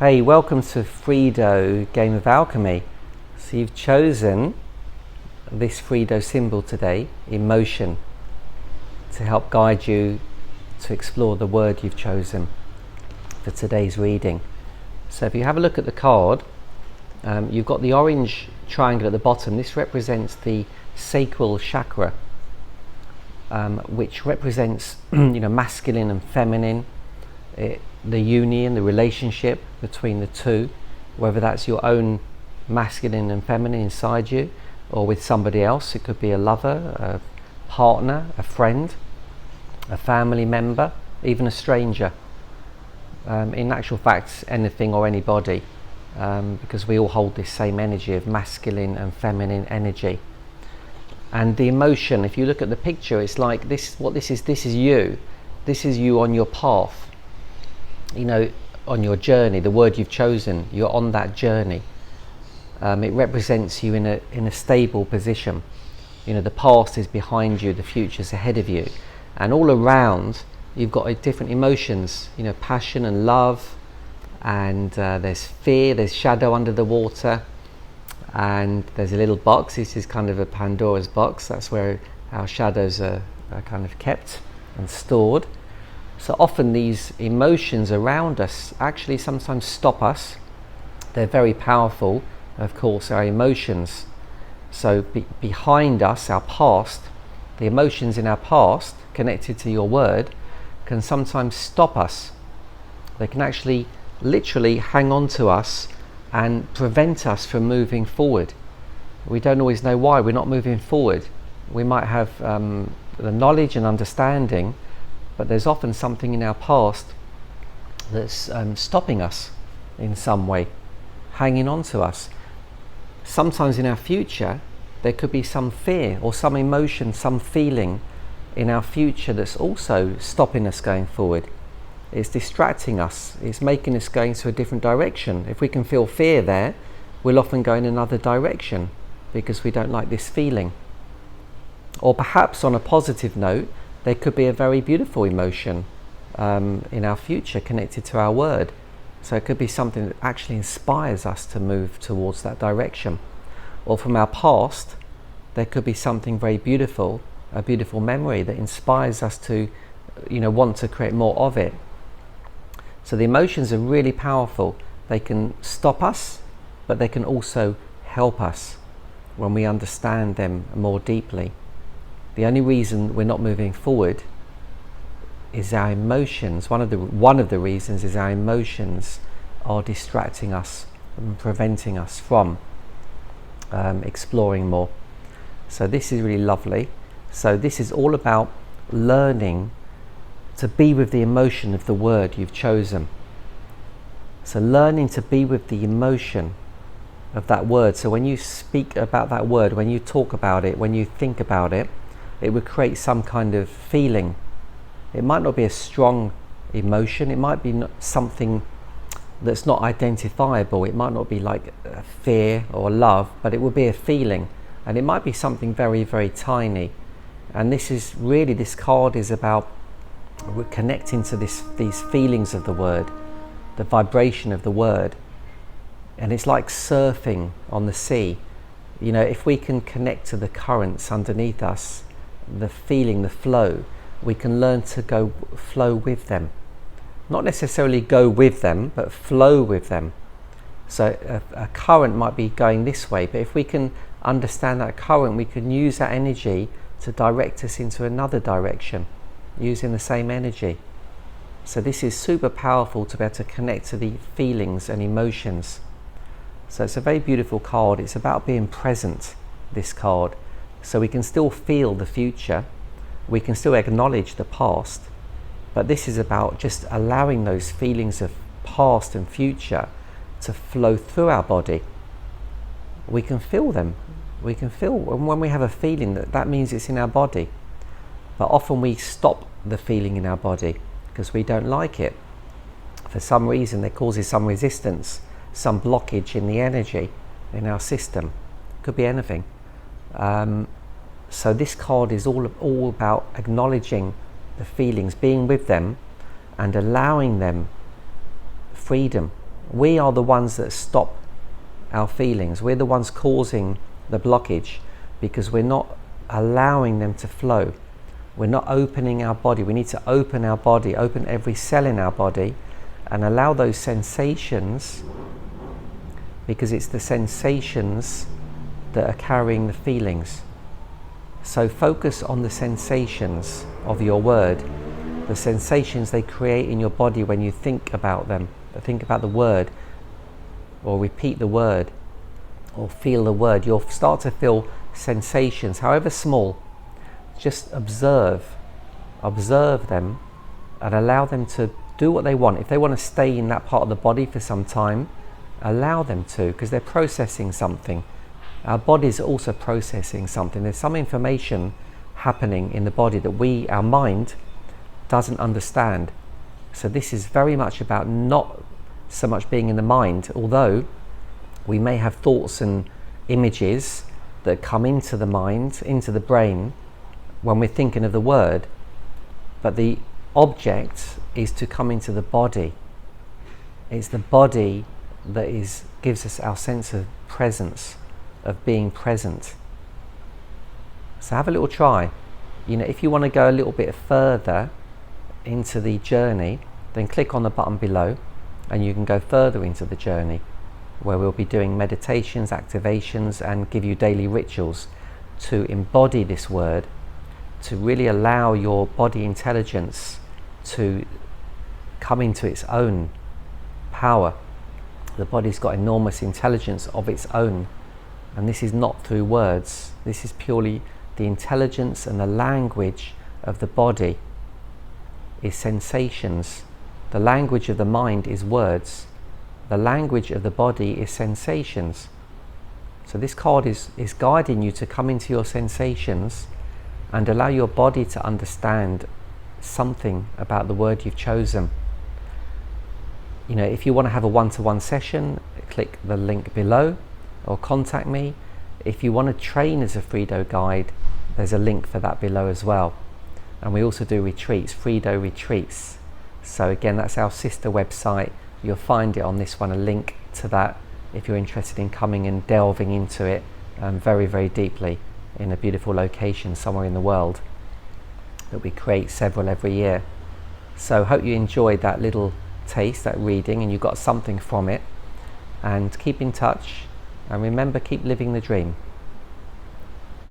Hey, welcome to Freedo Game of Alchemy. So you've chosen this Freedo symbol today, emotion, to help guide you to explore the word you've chosen for today's reading. So if you have a look at the card, you've got the orange triangle at the bottom. This represents the sacral chakra, which represents masculine and feminine, the union, the relationship between the two, whether that's your own masculine and feminine inside you or with somebody else. It could be a lover, a partner, a friend, a family member, even a stranger. In actual fact, anything or anybody, because we all hold this same energy of masculine and feminine energy. And the emotion, if you look at the picture, it's like this. What this is you. This is you on your path. On your journey, the word you've chosen, you're on that journey. It represents you in a stable position. The past is behind you, the future's ahead of you, and all around you've got different emotions. Passion and love, and there's fear, there's shadow under the water, and there's a little box. This is kind of a Pandora's box. That's where our shadows are kind of kept and stored. So often these emotions around us actually sometimes stop us. They're very powerful, of course, our emotions. So behind us, our past, the emotions in our past connected to your word can sometimes stop us. They can actually literally hang on to us and prevent us from moving forward. We don't always know why we're not moving forward. We might have the knowledge and understanding, but there's often something in our past that's stopping us in some way, hanging on to us. Sometimes in our future, there could be some fear or some emotion, some feeling in our future that's also stopping us going forward. It's distracting us. It's making us go into a different direction. If we can feel fear there, we'll often go in another direction because we don't like this feeling. Or perhaps on a positive note, there could be a very beautiful emotion in our future connected to our word. So it could be something that actually inspires us to move towards that direction. Or from our past, there could be something very beautiful, a beautiful memory that inspires us to, want to create more of it. So the emotions are really powerful. They can stop us, but they can also help us when we understand them more deeply. The only reason we're not moving forward is our emotions. One of the reasons is our emotions are distracting us and preventing us from exploring more. So this is really lovely. So this is all about learning to be with the emotion of the word you've chosen. So learning to be with the emotion of that word. So when you speak about that word, when you talk about it, when you think about it, it would create some kind of feeling. It might not be a strong emotion. It might be something that's not identifiable. It might not be like fear or love, but it would be a feeling. And it might be something very, very tiny. And this card is about connecting to these feelings of the word, the vibration of the word. And it's like surfing on the sea. If we can connect to the currents underneath us, the feeling, the flow, we can learn to flow with them. Not necessarily go with them, but flow with them. So a current might be going this way, but if we can understand that current, we can use that energy to direct us into another direction using the same energy. So this is super powerful to be able to connect to the feelings and emotions. So it's a very beautiful card. It's about being present, this card. So we can still feel the future, we can still acknowledge the past, but this is about just allowing those feelings of past and future to flow through our body. We can feel them. And when we have a feeling, that means it's in our body. But often we stop the feeling in our body because we don't like it. For some reason, it causes some resistance, some blockage in the energy in our system. Could be anything. So this card is all about acknowledging the feelings, being with them and allowing them freedom we are the ones that stop our feelings. We're the ones causing the blockage because we're not allowing them to flow. We're not opening our body. We need to open our body, open every cell in our body, and allow those sensations, because it's the sensations that are carrying the feelings. So focus on the sensations of your word, the sensations they create in your body when you think about them. Think about the word, or repeat the word, or feel the word. You'll start to feel sensations, however small. Just observe them and allow them to do what they want. If they want to stay in that part of the body for some time, allow them to, because they're processing something. Our body's also processing something. There's some information happening in the body that our mind doesn't understand. So this is very much about not so much being in the mind, although we may have thoughts and images that come into the mind, into the brain, when we're thinking of the word, but the object is to come into the body. It's the body that gives us our sense of presence, of being present. So have a little try. If you want to go a little bit further into the journey, then click on the button below and you can go further into the journey, where we'll be doing meditations, activations, and give you daily rituals to embody this word, to really allow your body intelligence to come into its own power. The body's got enormous intelligence of its own, and this is not through words. This is purely the intelligence, and the language of the body is sensations. The language of the mind is words. The language of the body is sensations. So this card is guiding you to come into your sensations and allow your body to understand something about the word you've chosen. If you want to have a one-to-one session, click the link below or contact me. If you want to train as a Freedo guide, there's a link for that below as well. And we also do retreats, Freedo retreats. So again, that's our sister website. You'll find it on this one, a link to that, if you're interested in coming and delving into it very, very deeply in a beautiful location somewhere in the world that we create several every year. So hope you enjoyed that little taste, that reading, and you got something from it. And keep in touch, and remember, keep living the dream.